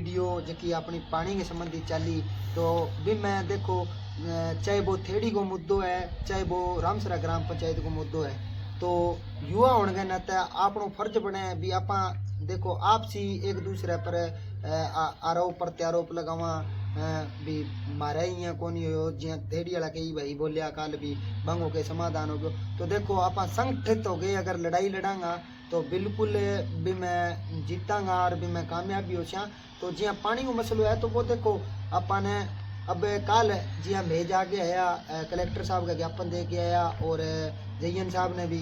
Video जकी अपनी पानी के संबंधी चली तो भी मैं देखो चाहे वो थेड़ी को मुद्दो है चाहे वो रामसरा ग्राम पंचायत को मुद्दो है तो युवा होने के नाते आपनो फर्ज बने भी आपा देखो आपसी एक दूसरे पर आरोप प्रत्यारोप लगावा भी मारा ही है कौन हो जिया थेड़ी वाला कही भाई बोलिया कल भी भंगो के समाधान हो गयो तो देखो आप संगठित हो गए अगर लड़ाई लड़ांगा तो बिल्कुल भी मैं जीतांगा और भी मैं कामयाब भी हो सा तो जिया पानी को मसलो है तो वो देखो अपने अब कल जिया भेज आ गया है कलेक्टर साहब का ज्ञापन दे के आया और जयन साहब ने भी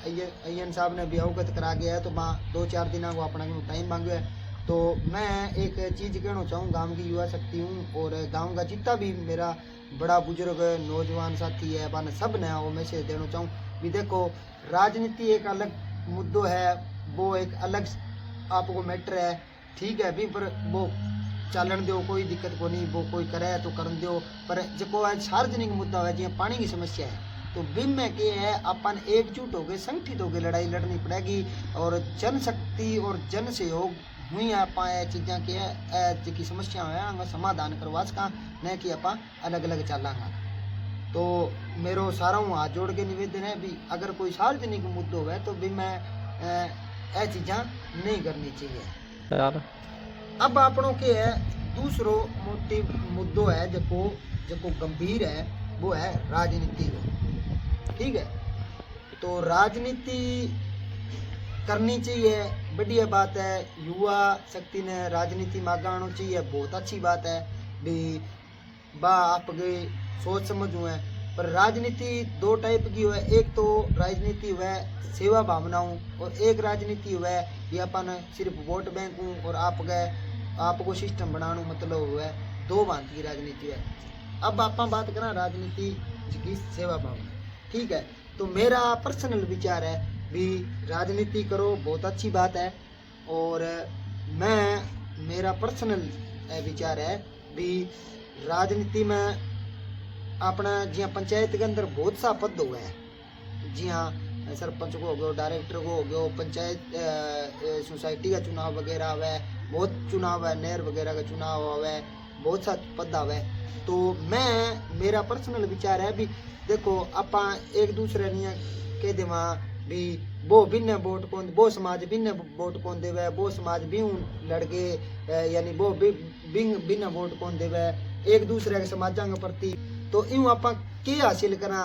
अयन साहब ने भी अवगत करा गया है तो 2-4 दिन को अपना टाइम मांगो है तो मैं एक चीज़ कहना चाहूँ गांव की युवा शक्ति हूँ और गांव का जितना भी मेरा बड़ा बुजुर्ग नौजवान साथी है बन सब ने वो मैसेज देना चाहूँ भी देखो राजनीति एक अलग मुद्दों है वो एक अलग आपको मैटर है ठीक है भी पर वो चालन दो कोई दिक्कत को नहीं वो कोई करे तो कर दो पर जो आज सार्वजनिक मुद्दा है जिया पानी की समस्या है तो बिम में क्या है अपन एकजुट हो गए संगठित होकर लड़ाई लड़नी पड़ेगी और जनशक्ति और जन सहयोग हुई आप चीज़ा के जी समस्या है समाधान करवा सका न कि आप अलग अलग चलांगा तो मेरो सारा हाथ जोड़ के निवेदन है भी अगर कोई सार्वजनिक मुद्दों है तो भी मैं चीज़ा नहीं करनी चाहिए यार। अब आपनों के है दूसरो मोटिव मुद्दो है जो गंभीर है वो है राजनीति ठीक है तो राजनीति करनी चाहिए बढ़िया बात है युवा शक्ति ने राजनीति में आगे आना चाहिए बहुत अच्छी बात है भी बा आप गए सोच समझ हुए पर राजनीति दो टाइप की हुआ एक तो राजनीति हुआ सेवा भावनाओं और एक राजनीति हुआ ये अपन सिर्फ वोट बैंक हूँ और आप गए आपको सिस्टम बनाना मतलब हुआ दो भांति की राजनीति है। अब आप बात करें राजनीति की सेवा भावना ठीक है तो मेरा पर्सनल विचार है भी राजनीति करो बहुत अच्छी बात है और मैं मेरा पर्सनल विचार है भी राजनीति में अपना जिया पंचायत के अंदर बहुत सा पद हुआ है जिया सरपंच को हो गयो डायरेक्टर को हो गयो पंचायत सोसाइटी का चुनाव वगैरह हुआ है बहुत चुनाव है नहर वगैरह का चुनाव हुआ है बहुत सा पद हुआ है तो मैं मेरा पर्सनल विचार है भी देखो अपा एक दूसरे ने कह देवा भी वो भिन्न वोट कौन वो समाज भिन्न वोट कौन देवे वो समाज भी लड़के यानी वो भिन्न वोट कौन देवे एक दूसरे के समाजा के प्रति तो यूँ आप हासिल करा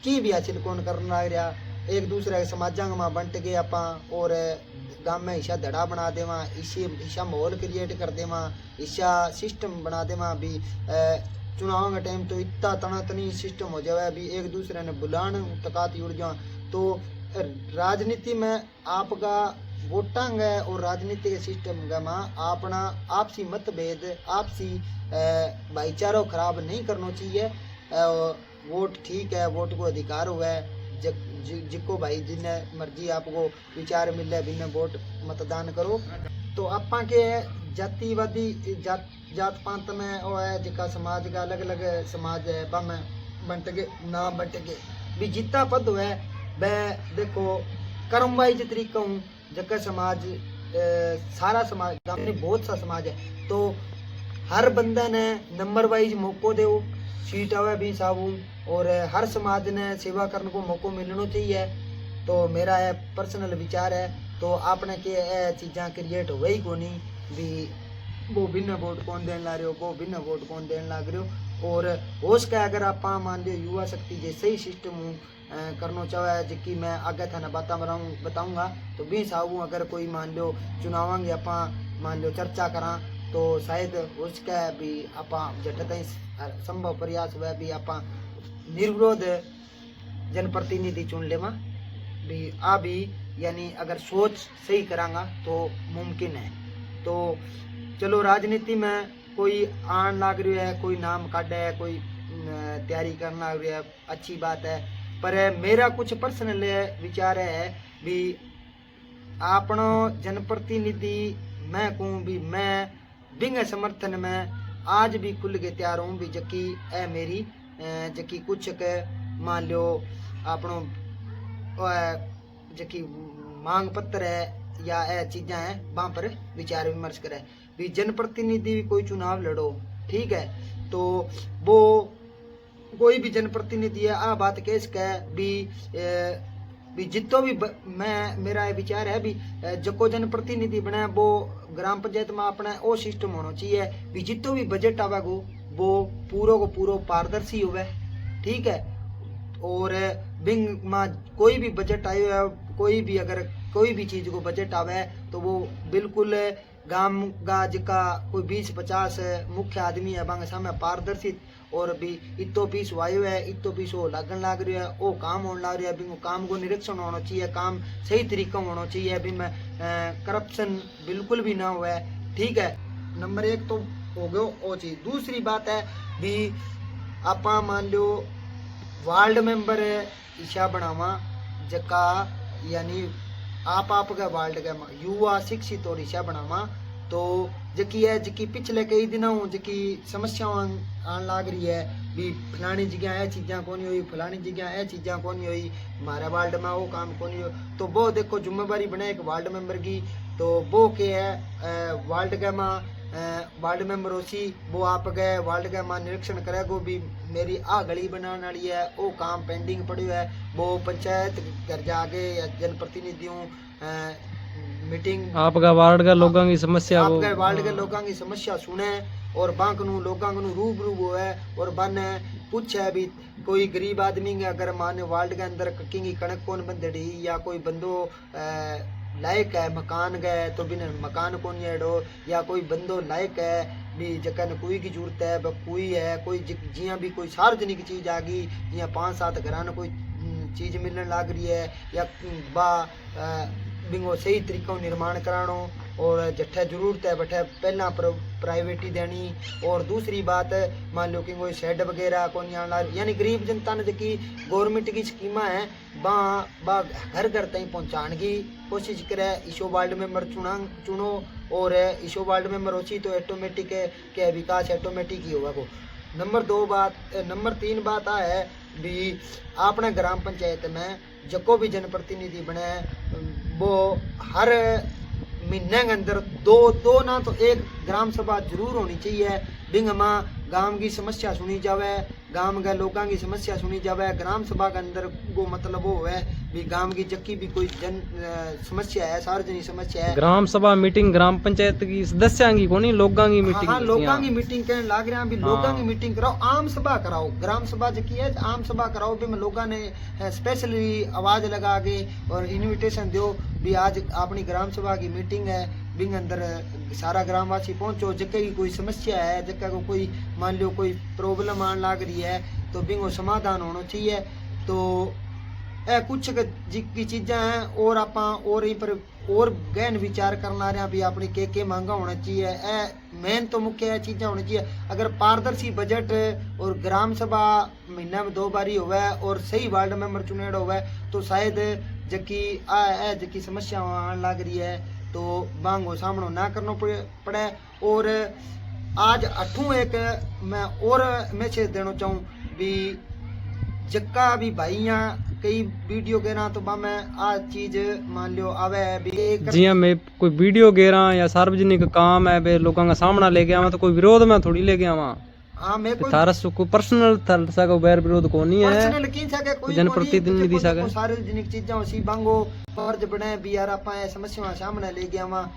की भी हासिल कौन करना लग रहा एक दूसरे के समाजा में बंट गए आप और गांव में ईशा धड़ा बना देवा ईशा माहौल क्रिएट कर देवा ईशा सिस्टम बना देवा भी चुनाव के टाइम तो इतना तनातनी सिस्टम हो जाए भी एक दूसरे ने बुलान तकात उड़ जा तो राजनीति में आपका वोटांग है और राजनीति के सिस्टम में अपना आपसी मतभेद आपसी भाईचारा खराब नहीं करना चाहिए वोट ठीक है वोट को अधिकार हुआ है जिको भाई जिन्हें मर्जी आपको विचार मिले भिन्न वोट मतदान करो तो आपा के जातिवादी जात पात में वो है जिका समाज का अलग अलग समाज है बम बंट के ना बंट के भी जितना पद है वह देखो कर्म वाइज तरीका हूँ जगह समाज सारा समाज में बहुत सा समाज है तो हर बंदा ने नंबर वाइज मौको दो सीट आवे भी साबू और हर समाज ने सेवा करने को मौको मिलना चाहिए तो मेरा है पर्सनल विचार है तो आपने के चीज़ा क्रिएट हो ही को नहीं भी वो भिन्न वोट कौन देने ला रहे हो वो भिन्न वोट कौन देने लग रहे हो और हो सके अगर आप मान लो युवा शक्ति जैसे ही सिस्टम करना चाहे जिसकी मैं आगे थाना बताऊंगा तो भी साहू अगर कोई मान लो चुनाव की आप मान लो चर्चा करा तो शायद उसका भी आप जट तई संभव प्रयास हुआ भी आप निर्विरोध जनप्रतिनिधि चुन लेवा भी आ भी यानी अगर सोच सही करांगा तो मुमकिन है तो चलो राजनीति में कोई आन लाग रही है कोई नाम काटे है कोई तैयारी करना लग रही है अच्छी बात है पर मेरा कुछ पर्सनल विचार है भी आपनो जनप्रतिनिधि मैं कहूँ भी मैं बिंग समर्थन में आज भी खुल के तैयार हूँ भी जकी मेरी जकी कुछ के मान लो आपनो जकी मांग पत्र है या चीज़ा है वहाँ पर विचार विमर्श करे भी जनप्रतिनिधि भी कोई चुनाव लड़ो, ठीक है, तो वो कोई भी जनप्रतिनिधि है आ बात कह सके भी जितो भी मैं मेरा ये विचार है भी जको जनप्रतिनिधि बने वो ग्राम पंचायत में अपना वो सिस्टम होना चाहिए भी जितो भी बजट आवेगो वो पूरो को पूरो पारदर्शी होवे, ठीक है। और बिंग में कोई भी बजट आयो है, कोई भी अगर कोई भी चीज को बजट आवे तो वो बिल्कुल गांव का जिका कोई 20-50 मुख्य आदमी है बांगे सामने पारदर्शी और भी इतो पीस वायु है, इतो पीस वो लगन लाग रही है, वो काम होने लग रहा है, भी काम को निरीक्षण होना चाहिए, काम सही तरीका होना चाहिए, भी में करप्शन बिल्कुल भी ना हुआ है, ठीक है। नंबर 1 तो हो गयो वो चीज। दूसरी बात है भी आपा मान लो वार्ड मेंबर इशा बनावा जका यानी आपका वार्ड का युवा शिक्षित और इशा बनावा तो जकी है जकी पिछले कई दिनों जकी समस्या आन लाग रही है भी फलानी जगह ये चीज़ा कौन हुई, फलानी जगह ये चीज़ा कौन हुई, हमारे वार्ड में वो काम कौन हो, तो वो देखो जिम्मेवारी बने एक वार्ड मेंबर की, तो वो क्या है वार्ड के माँ वार्ड मेंबर होसी वो आप गए वार्ड के माँ निरीक्षण करेगो भी मेरी आ गली बनाने वाली है, वो काम पेंडिंग पड़ी है, वो पंचायत घर जाके या जनप्रतिनिधियों मीटिंग आपका वार्ड का लोगों की समस्या आपके वार्ड के लोगों की समस्या सुने और बांक नू लोगों को रूबरू वो है और बन पूछे भी कोई गरीब आदमी के अगर माने वार्ड के अंदर की कणक कौन बंदड़ी या कोई बंदो लायक है मकान गए तो बिन मकान कौन येड़ो या कोई बंदो लायक है भी जगह कोई की जरूरत है कोई है कोई जिया भी कोई सार्वजनिक चीज आ गई जिया 5-7 घर कोई चीज मिलने लग रही है या बा बिंगो सही तरीका निर्माण करानो और जट्ठे जरूरत है बठे पहला प्राइवेटी देनी। और दूसरी बात मान लो कि कोई शेड वगैरह कौन यानी गरीब जनता ने जबकि गवर्नमेंट की स्कीमा है बा घर घर तक पहुँचाने की कोशिश करे, इशो वार्ड मेंबर चुनो और इशो वार्ड मेंबर होची तो ऑटोमेटिक के विकास ऑटोमेटिक ही होगा। नंबर 3 बात आ है भी अपने ग्राम पंचायत में जको भी जनप्रतिनिधि बने वो हर महीने के अंदर दो ना तो एक ग्राम सभा जरूर होनी चाहिए, बिंग माँ गांव की समस्या सुनी जावे, गांव के लोगों की समस्या सुनी जावे। ग्राम सभा के अंदर वो मतलब वो है भी गांव की जक्की भी कोई जन समस्या है सार्वजनिक समस्या है, ग्राम सभा मीटिंग ग्राम पंचायत की सदस्यों की कोनी लोगों की मीटिंग, हाँ लोगों की मीटिंग कहने लग रहे हैं भी लोगों की मीटिंग कराओ, आम सभा कराओ, ग्राम सभा जकी है आम सभा कराओ भी में लोगों ने स्पेशली आवाज लगा के और इन्विटेशन दो भी आज अपनी ग्राम सभा की मीटिंग है, बिंग अंदर सारा ग्रामवासी पहुंचो, जगह की कोई समस्या है जगह को कोई मान लो कोई प्रॉब्लम आने लग रही है तो बिंगो समाधान होना चाहिए। तो ए कुछ की चीज़ें हैं और आप और इन पर और गहन विचार करना रहे भी अपनी के मांगा होना चाहिए, ए मेन तो मुख्य चीज़ें होनी चाहिए। अगर पारदर्शी बजट और ग्राम सभा महीना में 2 बारी होवे और सही वार्ड मेंबर चुनेड़ होवे तो शायद जकी समस्या आने लग रही है तो बांगो सामना ना करना पड़े। और आज 8वां एक मैं और मैसेज देना चाहूँ भी जक्का भी भाइयाँ कई वीडियो गेरा तो मैं आ चीज मान लो आवे भी जी मैं कोई वीडियो गेरा या सार्वजनिक काम है बे लोगों का सामना लेके आवा तो कोई विरोध में थोड़ी लेके आवा, हाँ मैं कोई थारा को पर्सनल थलसा को बैर विरोध को नहीं है, पर्सनल की सके कोई जनप्रतिनिधि सके सार्वजनिक चीजां सी बांगो फर्ज बने भी यार आपा समस्या सामने ले गया वा